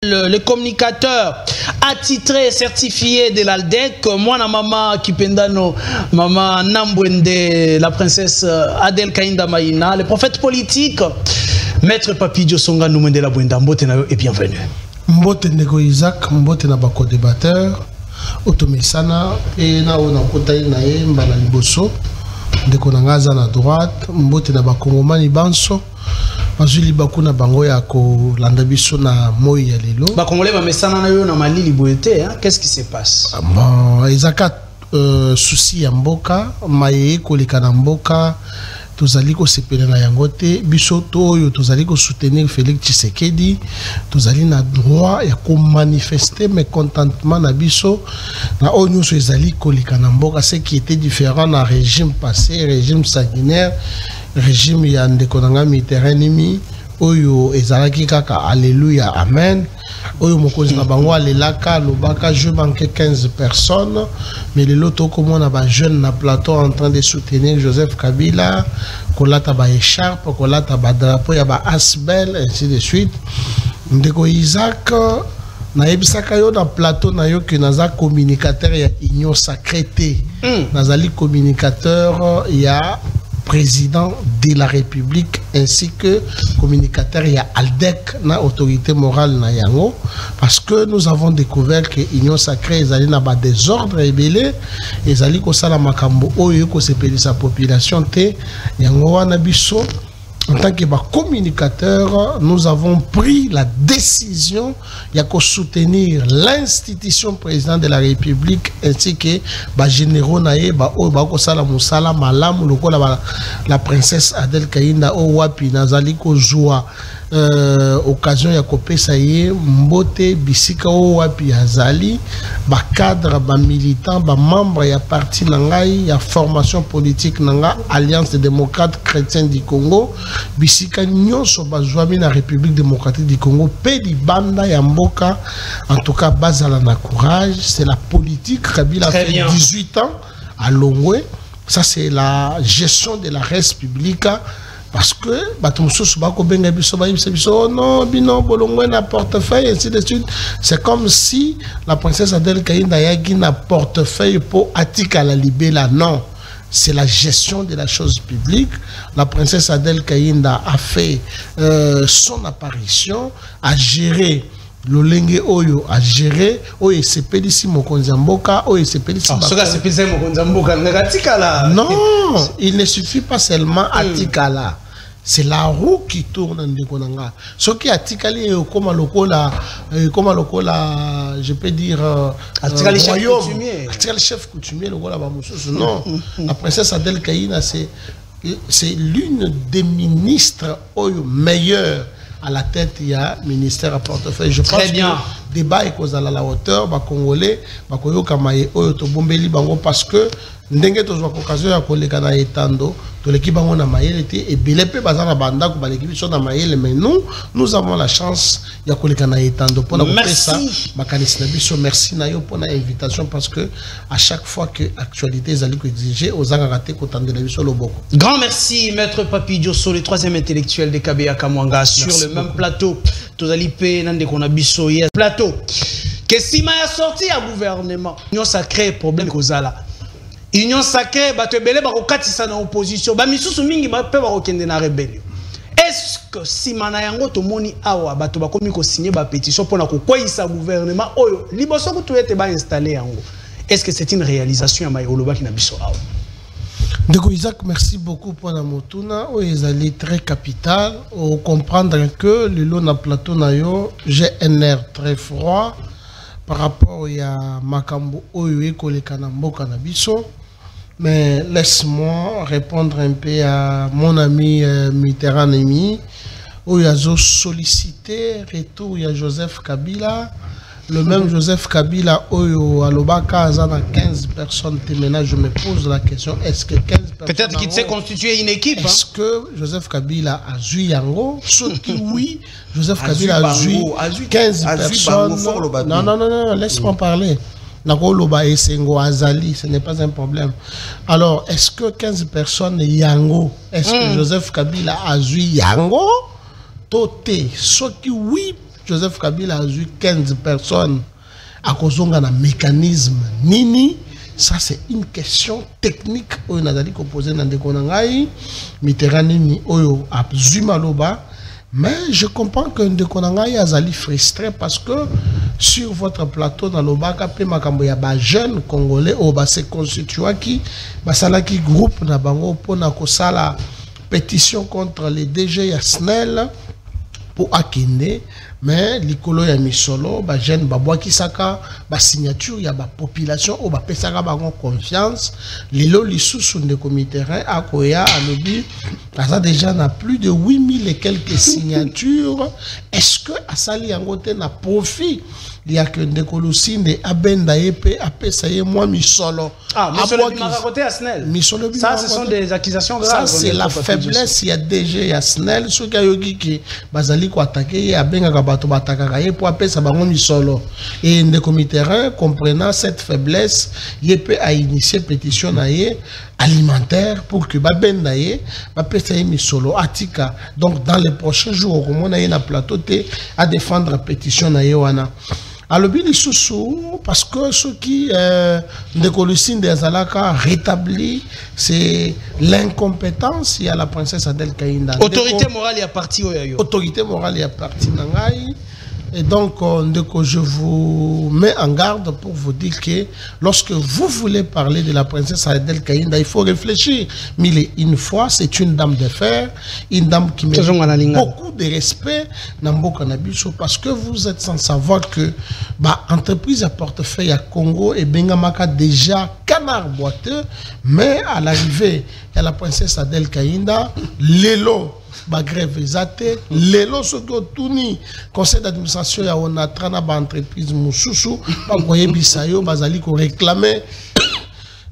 Le communicateur attitré certifié de l'ALDEC, moi na maman Kipendano, maman Nambwende, la princesse Adel Kainda Maïna, le prophète politique, maître Papi Diosonga Noumende la Bwenda, Mbote na et bienvenue. Mbote Nego Isaac, Mbote na bako débatteur, Otomesana, et na on a kotaï nae, mbala liboso, ndeko na ngaza na droite, Mbote na bakongomani banso, Mazuli bakuna bango ya ko landa biso na moi ya lelo. Ba Congolais ba mesana na yo na malili boete, hein? Qu'est-ce qui se passe? Bon, ezaka souci ya mboka, maye koleka na mboka, tozali ko sepela na yango te, biso to oyo tozali ko soutenir Félix Tshisekedi, tozali na droit ya ko manifester mécontentement na biso na oyo nyonso ezali koleka na mboka, ce qui était différent na régime passé, régime sanguinaire, régime ya ndeko nanga Mitterrand oyo ezalaki kaka alléluia amen oyo mokonzi na bango alelaka lobaka je manquais 15 personnes mais lelo tokomona ba jeune na plateau en train de soutenir Joseph Kabila kolata ba écharpe kolata ba drapeau ya ba asbel ainsi de suite. Ndeko Isaac na ebisaka yo na plateau na yo que naza communicateur ya Union Sacrée te nazali communicateur ya président de la République ainsi que communicateur il y a ALDEC na autorité morale na yango parce que nous avons découvert que Union Sacrée ezali na ba désordre ébélé ezali ko sala makambo oyo ko sepeli sa population te yango wana biso. En tant que communicateur, nous avons pris la décision de soutenir l'institution président de la République ainsi que les généraux la princesse Adel Kainda Owapi Nazali Kozua occasion ya kopesa ye mbote bisika Owapi Azali ba cadre ba militant ba membre ya parti nangai ya formation politique nanga Alliance des démocrates chrétiens du Congo bisika nyonso bazwami na République démocratique du Congo pe di banda ya mboka. En tout cas bazala na courage, c'est la politique. Kabila fait 18 ans à Longwe, ça c'est la gestion de la res publica. Parce que non, bino bolongwe na portefeuille ainsi de suite. C'est comme si la princesse Adel Kainda yagi na portefeuille pour Atika la libella. Non, c'est la gestion de la chose publique. La princesse Adel Kainda a fait son apparition, a géré Lolenge Oyo, a géré Oyo Sepelisi Mokonzamboka, Oyo Sepelisi non, il ne suffit pas seulement Atikala. C'est la roue qui tourne en déconanga. Ce qui a ticalé comme lokola, je peux dire, Atikali chef coutumier, lokola bamususu. Non, la princesse Adel Kaina, c'est l'une des ministres meilleures à la tête. Il y a ministère à portefeuille. Je pense que débat est à la hauteur, ba Congolais, ba koyo kamaye oyo to bombeli bango parce que ndenge tozwa occasion ya koleka na etando to l'équipe bango na mayele te et belepe bazana banda ko ba l'équipe so na mayele mais nous avons la chance ya koleka na etando pour ça makanisi na biso. Merci na yo pour la invitation parce que à chaque fois que actualité zali ko exiger ozanga raté ko tandela biso loboko. Grand merci maître Papi Diosso, le troisième intellectuel de KBA Kamwanga sur le même plateau. Tozali pe nande ko na biso hier plateau. Que si ma sorti à gouvernement, Union Sacrée problème kozala. Union Sacrée bato ebele ba kokatisa na opposition ba misusu mingi ba pe ba kokende na rébellion. Est-ce que si mana yango to moni awa bato ba komi ko signer ba pétition pour na ko koyisa gouvernement oyo liboso ko to ete ba installer yango? Est-ce que c'est une réalisation ya mayoloba ki na biso awa? Ndeko Isaac, merci beaucoup pour la motuna. Ils allaient très capital. On comprendre que le long na plateau na yo, j'ai un air très froid par rapport à Makambo Oyo Koleka na mboka na biso. Mais laisse-moi répondre un peu à mon ami Mitterrand où il a sollicité retour, il y a Joseph Kabila. Le même Joseph Kabila, Oyo Alobaka, Azana 15 personnes. Maintenant, je me pose la question, est-ce que 15 personnes... Peut-être qu'il s'est constitué une équipe. Est-ce que Joseph Kabila a joué Yango? Sauf que oui, Joseph Kabila a joué 15 personnes. Non, laisse-moi parler. Ce n'est pas un problème. Alors, est-ce que 15 personnes Yango, est-ce que Joseph Kabila a joué Yango? Toté, ce qui oui, Joseph Kabila a eu 15 personnes à cause d'un mécanisme nini. Ça, c'est une question technique. On a dit qu'on posait dans des konangai, Mitterrand oyo a zumaloba. Mais je comprends que Ndekonangai a zali frustré parce que sur votre plateau dans l'Obaka, il y a des jeunes Congolais qui se constituent qui groupe na bango pour la pétition contre les DG Yasnel pour Akinde. Mais likolo ya misolo ba jeune ba bwakisaka ba signature ya ba population o ba pesaka bango confiance lelo lisusu ndeko Mitterrand akoya alobi asa déjà na plus de 8000 et quelques signatures. Est-ce que asali yango te na profit il y a que ndeko Lusinde abenda yepe apesa ye moi misolo misolo bimaka côté Asnel misolo ça ce sont des accusations graves. Ça c'est la faiblesse il y a DG Asnel ceux qui yoki ki bazali ko attaquer abenga bato batakaka ye pour apesa bango misolo et ndeko Mitterrand comprenant cette faiblesse yepe a initié pétition na ye alimentaire pour que babenda ye bapesa ye misolo atika. Donc dans les prochains jours comme on a na plateau te à défendre pétition na ye wana alors bien sous parce que ce qui ndeko Lusinde Azalaka rétabli c'est l'incompétence. Il y a la princesse Adèle Kainda autorité morale est partie autorité morale est partie nangai. Et donc, je vous mets en garde pour vous dire que lorsque vous voulez parler de la princesse Adèle Kainda, il faut réfléchir. Mais une fois, c'est une dame de fer, une dame qui mérite beaucoup de respect dans Mboka Nabiso, parce que vous êtes sans savoir que l'entreprise à portefeuille à Congo et Bengamaka déjà canard boiteux, mais à l'arrivée, il y a la princesse Adèle Kainda, l'élo. Grève ezate lelo soko tuni conseil d'administration ya onatra na ba entreprise mususu ba koyebisa yo bazali ko réclamer.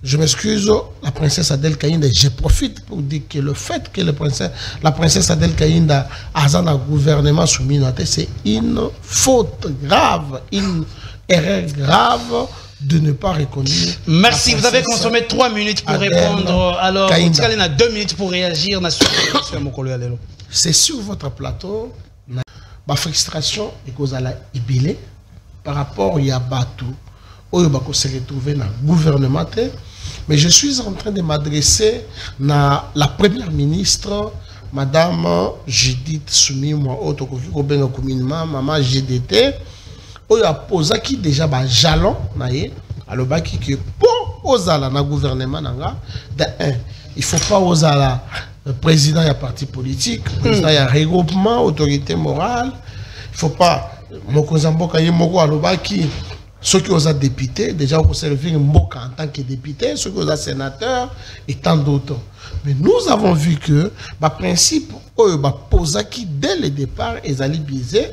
Je m'excuse, la princesse Adèle Kainda, je profite pour dire que le fait que la princesse Adèle Kainda a un gouvernement soumis, c'est une faute grave, une erreur grave de ne pas reconnaître. Merci, vous avez consommé 3 minutes pour répondre. Alors, vous avez 2 minutes pour réagir. C'est sur votre plateau, la frustration est cause à la ibile par rapport à Yabatou, où il va se retrouver dans le gouvernement. Mais je suis en train de m'adresser à la première ministre, Madame Judith Soumimwa, Maman GDT. Il a posé qui déjà un jalon, alors que pour oser le gouvernement, il ne faut pas oser le président et le parti politique, le président et le regroupement, autorité morale. Il ne faut pas, ceux qui ont député, déjà on peut servir Mboka en tant que député, ceux qui ont sénateur et tant d'autres. Mais nous avons vu que le principe, qui dès le départ, est allé biaiser.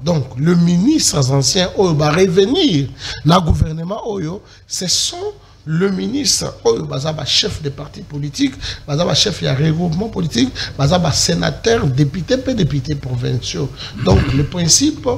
Donc, le ministre ancien va revenir dans le gouvernement, ce sont le ministre, chef de parti politique, chef de regroupement politique, sénateur, député, peu députés provinciaux. Donc, les principes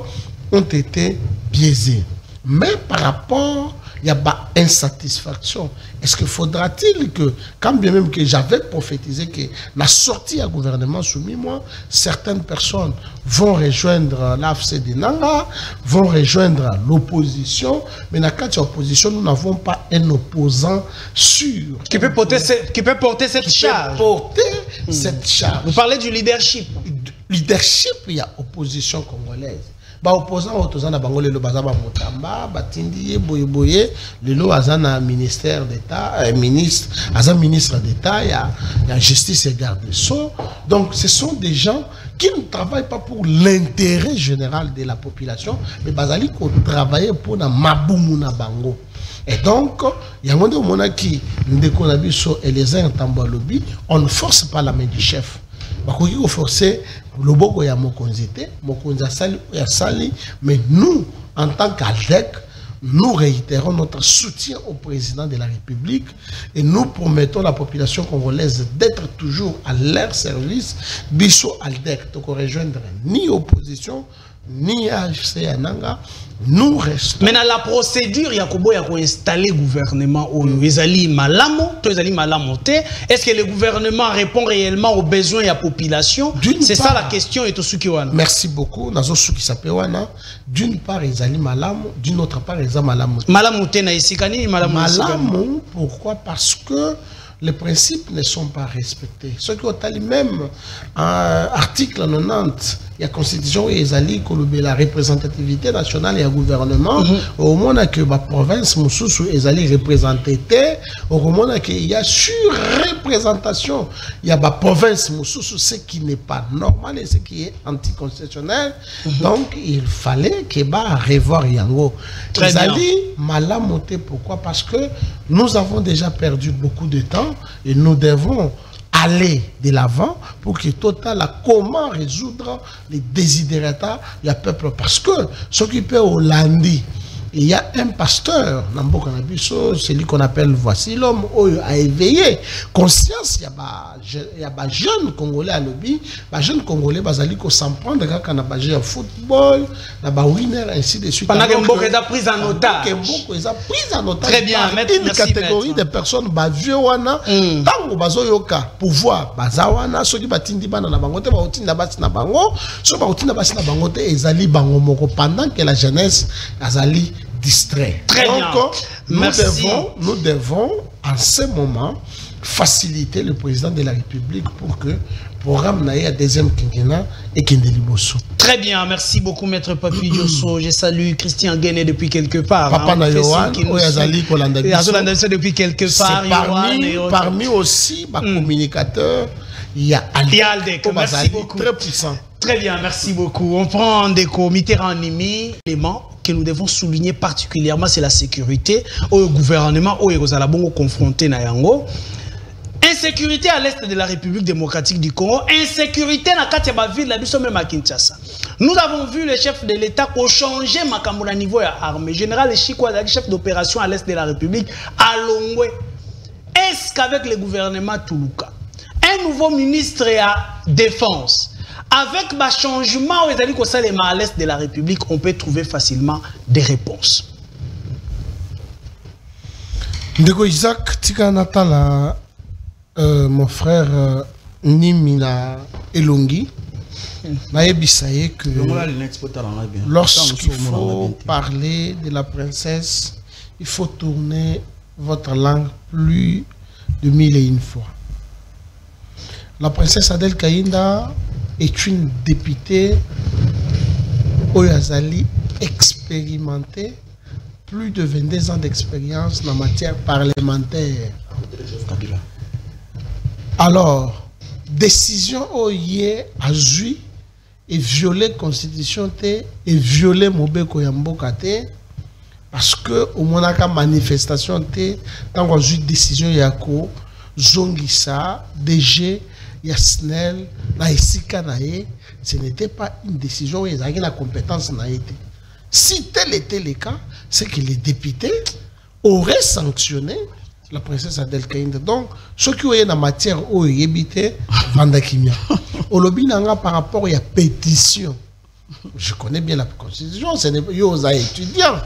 ont été biaisés. Mais par rapport, il y a pas insatisfaction. Est-ce que faudra-t-il que, quand bien même que j'avais prophétisé que la sortie à gouvernement soumis, moi, certaines personnes vont rejoindre l'AFC de Nanga, vont rejoindre l'opposition, mais dans le cas de l'opposition, nous n'avons pas un opposant sûr. Qui peut porter cette charge. Cette charge. Vous parlez du leadership. Leadership, il y a opposition congolaise. Opposant aux Bangolais, le Bazaba Motamba, Batindi, Boye, le Azana ministère d'État, ministre d'État, il y a justice et garde des Sceaux. Donc, ce sont des gens qui ne travaillent pas pour l'intérêt général de la population, mais Bazali qui travaillent pour la Maboumuna Bango. Et donc, il y a un moment qui, et les uns en lobby, on ne force pas la main du chef. Il faut forcer le bogo ya mokonzité, mokonza sali ya sali, mais nous, en tant qu'ALDEC, nous réitérons notre soutien au président de la République et nous promettons à la population congolaise d'être toujours à leur service. Bisso ALDEC, donc rejoindre ni opposition, ni AFC Yananga. Nous restons. Mais dans la procédure, il y a installer le gouvernement. Est-ce que le gouvernement répond réellement aux besoins de la population? C'est ça la question. Merci beaucoup. D'une part, ils allaient malamu, d'une autre part, ils allaient malamu. Malamu, pourquoi? Parce que les principes ne sont pas respectés. Ce qui est même article 90, il y a la constitution et la représentativité nationale et le gouvernement. Au moment que la province Moussoussou est représentée, au moment qu'il y a surreprésentation, il y a la province Moussoussou, ce qui n'est pas normal et ce qui est anticonstitutionnel. Donc il fallait qu'il y ait revoir Yango. Très bien. Malamoté, pourquoi? Parce que nous avons déjà perdu beaucoup de temps et nous devons aller de l'avant pour que Total a comment résoudre les désidératas du peuple. Parce que ce qui peut au lundi, il y a un pasteur, celui qu'on appelle Voici l'homme, a éveillé conscience. Il y a des jeunes Congolais à l'objet, des jeunes Congolais qui s'en prendre quand on a joué au football, des winners, ainsi de suite. Pendant que Mboko est pris en otage. Très bien, une catégorie de personnes, vieux wana, tango bazoyoka, pouvoir, bazawana, ceux qui batindi bana na bangote, baouti na basi na bango, ceux qui baouti na basi na bangote, ezali bango moko, pendant que la jeunesse azali distrait. Très donc, bien. Nous devons, en ce moment, faciliter le président de la République pour que le programme n'aille à deuxième quinquennat et qu'il ne libosso. Très bien, merci beaucoup, Maître Papi Diosso. Je salue Christian Guéné depuis quelque part. Papa Nayohan, depuis quelque part. Parmi aussi, ma communicateur, il y a Aldec. Merci beaucoup. Très puissant. Très bien, merci beaucoup. On prend des comités animés, éléments que nous devons souligner particulièrement, c'est la sécurité au gouvernement, au Yerozalabongo confronté na yango. Insécurité à l'est de la République démocratique du Congo, insécurité dans la ville de même à Kinshasa. Nous avons vu le chef de l'État pour changer Makamboula niveau de l'armée. Général Chikwa, chef d'opération à l'est de la République, à Longwe. Est-ce qu'avec le gouvernement Toulouka, un nouveau ministre à défense, avec le changement à l'est de la République, on peut trouver facilement des réponses? Ndeko Isaac, Tika Natala, mon frère Nimina Elongi, Naebisaye que lorsqu'il faut parler de la princesse, il faut tourner votre langue plus de 1001 fois. La princesse Adel Kainda est une députée Oyazali expérimentée, plus de 22 ans d'expérience en matière parlementaire. Alors, décision Oye a joué et violé la constitution et violé Mobeko Yambokate parce que au monaka manifestation tant qu'on a eu décision Yako Zongisa DG Yasnel Naisika Nae, ce n'était pas une décision où ils avaient la compétence Nae. Si tel était le cas, c'est que les députés auraient sanctionné la princesse Adel Kainda. Donc, ce qui est en matière où il habite, Vandakimia. Au lobby par rapport à la pétition. Je connais bien la constitution, ce n'est pas aux étudiants.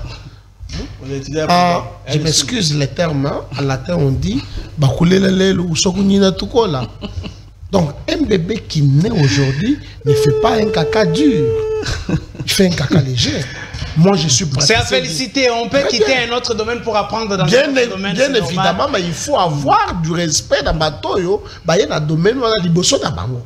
Je m'excuse les termes, en latin on dit donc un bébé qui naît aujourd'hui ne fait pas un caca dur, il fait un caca léger. Moi je suis c'est à féliciter, on peut quitter un autre domaine pour apprendre dans un autre domaine. Bien évidemment, mais il faut avoir du respect dans Batoyo, dans le domaine où on a liboso d'Abango.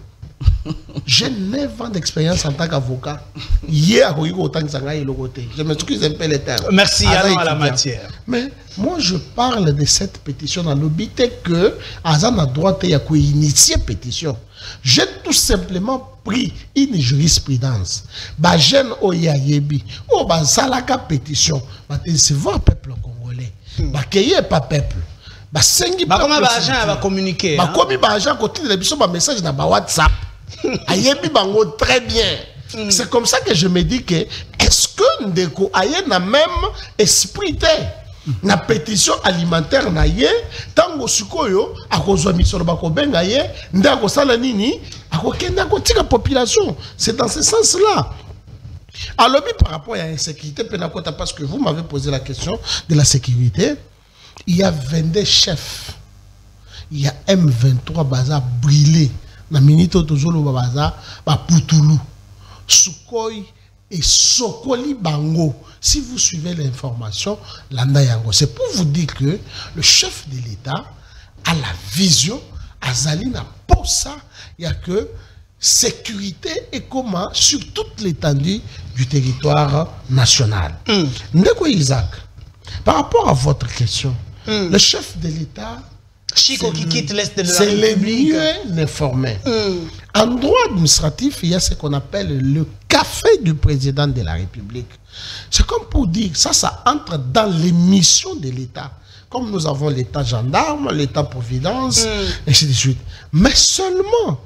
J'ai 9 ans d'expérience en tant qu'avocat. Hier, je m'excuse un peu les termes. Merci à la matière. Mais moi, je parle de cette pétition dans l'obité que Azan a droit de initier pétition. J'ai tout simplement pris une jurisprudence. Bajen Oya Yebi, ou Bazalaka pétition, recevoir peuple congolais. Bakeye pas peuple. Comment Bajan va communiquer? Comme Bajan côté de message dans WhatsApp. Ayebi bango très bien. C'est comme ça que je me dis que est-ce que Ndeko aye na même esprit na pétition alimentaire na ye tango sikoyo akozwa misolo bakobenga ye ndako sala nini akokenda kotika population. C'est dans ce sens-là. Alors, par rapport à l'insécurité, parce que vous m'avez posé la question de la sécurité, il y a 22 chefs. Il y a M23 baza brûlé. Na minito tozolo baza ba Putulu. Sukhoi et Sokoli Bango. Si vous suivez l'information, c'est pour vous dire que le chef de l'État a la vision, Azali n'a pas ça, il n'y a que sécurité et comment sur toute l'étendue du territoire national. Ndeko Isaac, par rapport à votre question, le chef de l'État, Chico qui quitte l'Est de la c'est le République. mieux informé. En droit administratif, il y a ce qu'on appelle le café du président de la République. C'est comme pour dire, ça entre dans les missions de l'État. Comme nous avons l'État gendarme, l'État-providence, et ainsi de suite. Mais seulement,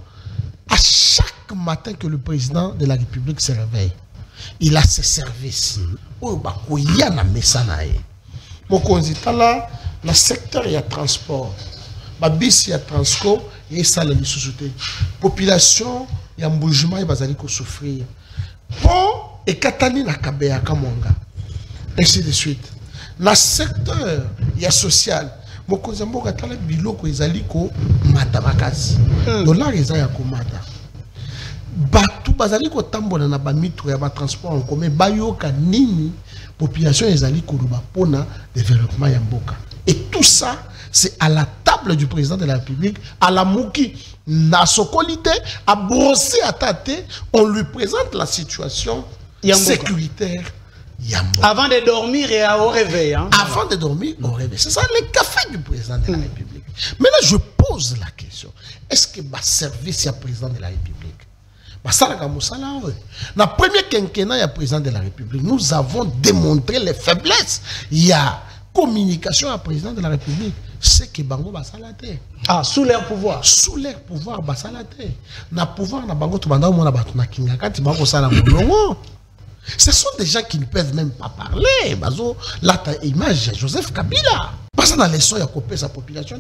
à chaque matin que le président de la République se réveille, il a ses services. Il y a un message. Le secteur, il y a transport. Il y a transport, il y a salle de société. Population, il y a un bougement, il y a souffrir. Bon, et Katani na Kabeya Kamonga. Ainsi de suite. Dans le secteur, il y a social. Mokozambo katala biloko ezaliko matabakazi. Dollar ezaya komata. Batu bazaliko tambola na ba mitro ya ba transport en commun bayoka nini population ezaliko luba pona développement ya mboka. Et tout ça, c'est à la table du président de la République, à la mouki, na sokolité, à brosser à tâter, on lui présente la situation sécuritaire. Avant de dormir et au réveil. Hein. Avant de dormir, au réveil. C'est ça le café du président de la République. Mais là, je pose la question. Est-ce que ma service est président de la République? Dans le premier quinquennat, il y a président de la République. Nous avons démontré les faiblesses. Il y a communication à président de la République. C'est que Bango Basalate. Ah, sous leur pouvoir. Sous leur pouvoir, Basalate. Na pouvoir, na Bango, tu m'as dit, Kingakati, Bango Salamon. Ce sont des gens qui ne peuvent même pas parler. Bazo, là, ta image, Joseph Kabila. Parce que dans les sons, il y a coupé sa population.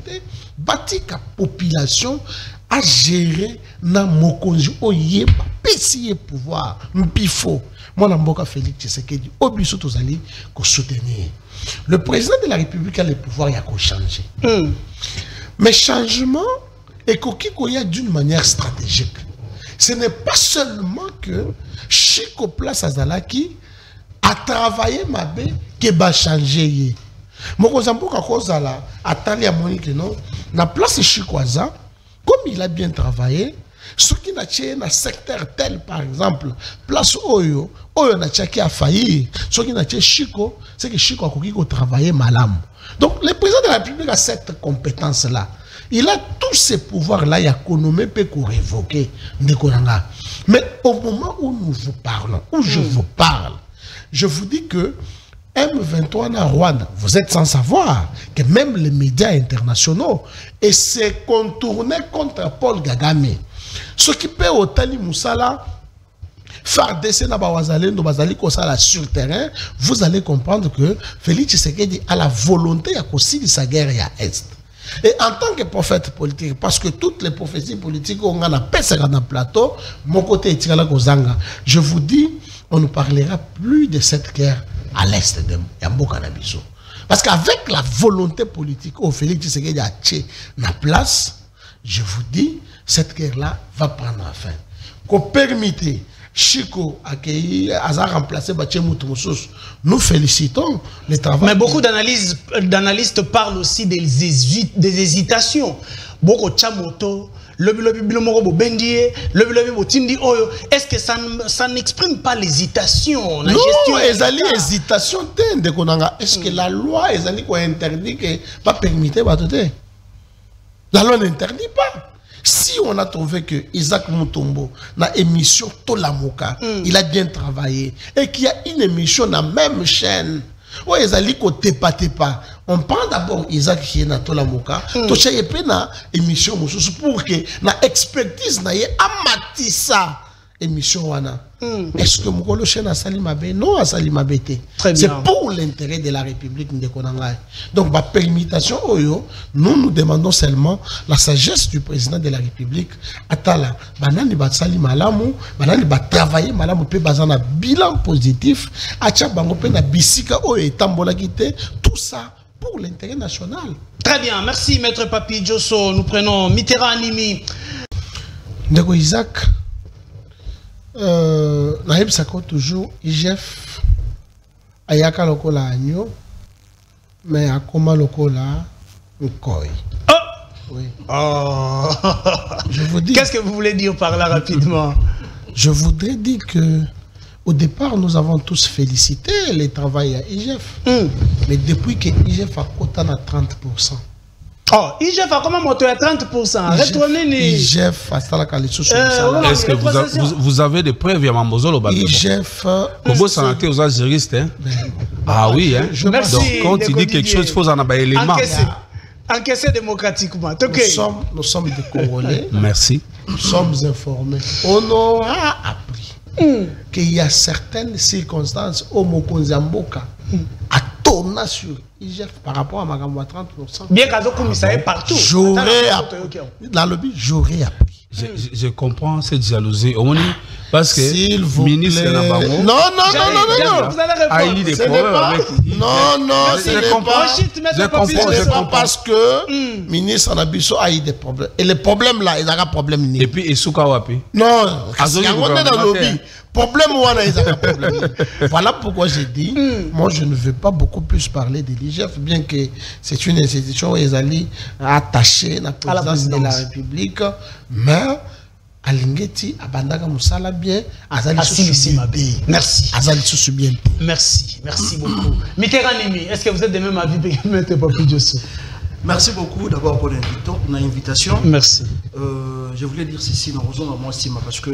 Bâti la population a géré na mokonzi oye pesier pouvoir. Mbifo. Moi, Namboka Félix Tshisekedi, obiso tozali ko soutenir. Le président de la République a le pouvoir, il y a qu'à changer. Mais changement est qu'il d'une manière stratégique. Ce n'est pas seulement que Chico Place Azalaki a travaillé ma bé qui va changer. Mokozambo Kakozala a tali à Monique non, na place Chico Aza, comme il a bien travaillé, ce qui n'a pas dans secteur tel par exemple, place Oyo, Oyo n'a pas qui a failli, ce qui n'a pas Chico, c'est que Chico a travaillé malam. Donc le président de la République a cette compétence-là. Il a tous ces pouvoirs-là, il a économé pour révoquer. Mais au moment où nous vous parlons, où je vous parle, je vous dis que M23 na Rwanda, vous êtes sans savoir que même les médias internationaux essaient de contourner contre Paul Kagame. Ce qui peut au Tali Moussala faire descendre à Bawazalendo, Bazali Kosala sur terrain, vous allez comprendre que Félix Tshisekedi a la volonté de sa guerre à Est. Et en tant que prophète politique, parce que toutes les prophéties politiques, on a pèse dans le plateau, mon côté est tiré Kozanga. Je vous dis, on ne parlera plus de cette guerre à l'Est de Yamboka Nabiso. Parce qu'avec la volonté politique, au Félix Tshisekedi a tché na place, je vous dis, cette guerre-là va prendre fin. Qu'on permette Chico a remplacé Bachemoutou Moussous. Nous félicitons le travail. Mais beaucoup d'analystes parlent aussi des hésitations. Beaucoup de chamoto, est-ce que ça n'exprime pas l'hésitation? Non, hésitation. Est-ce que la loi interdit que pas permettre la loi n'interdit pas. Si on a trouvé que Isaac Mutombo, dans l'émission Tolamoka, il a bien travaillé, et qu'il y a une émission dans la même chaîne, où on prend d'abord Isaac qui est dans Tolamoka, pour que l'émission pour que l'expertise n'aille amatissa émission wana. Est-ce que Mokolo Chen a sali mabe? Non, a sali mabe te. C'est pour l'intérêt de la République de Konangay. Donc, par permutation, nous demandons seulement la sagesse du président de la République. Atala, banani ba sali malamu, banani ba travailler malamu pe bazana bilan positif. Acha bango pe na bisika oyo etambola kite. Tout ça pour l'intérêt national. Très bien, merci Maître Papi Diosso. Nous prenons Mitterrand Animi. Ndeko Isaac, naïb sako toujours IGF ayaka lokola agneau, mais akoma lokola nkoi. Oh! Oui. Oh! Je vous dis. Qu'est-ce que vous voulez dire par là rapidement? Je voudrais dire que au départ, nous avons tous félicité le travail à IGF. Mais depuis que IGF a coté à 30%. Oh, IGF a comment monté à 30%? Retournez. IGF a ça la qualité. Est-ce que vous avez des preuves à Mambozolo? IGF. Bobo Sanaté aux juristes. Ah oui, hein? Merci. Donc quand il dit quelque chose, il faut en avoir élément. Encaisser démocratiquement. Nous sommes des Congolais. Merci. Nous sommes informés. On a appris qu'il y a certaines circonstances au Mokonzamboka à tourner sur IGF par rapport à Magambo à 30%. Bien qu'Azokoumi ça est partout. J'aurais appris. Dans le but, j'aurais appris. Je comprends cette jalousie. Parce que s'il vous ministre plaît. Nabango. Non. Vous allez répondre. Ah, il y a des problèmes avec. Non, je comprends. Parce que ministre Nabiso a eu des problèmes. Et les problèmes là, il y a un problème. Et puis, Isuka Wapi. Non, il y a un lobby. Problème ou un problème. Voilà pourquoi j'ai dit, moi je ne veux pas beaucoup plus parler de l'IGF, bien que c'est une institution où ils allaient attacher la présidence de la République, mais Alingeti Abandaka Moussala bien, Azali merci. Azali sous bien. Merci beaucoup. Mitterrand Animi, est-ce que vous êtes de même avis que M. Papi Diosso? Merci beaucoup d'abord pour l'invitation. Merci. Je voulais dire ceci dans moi estime parce que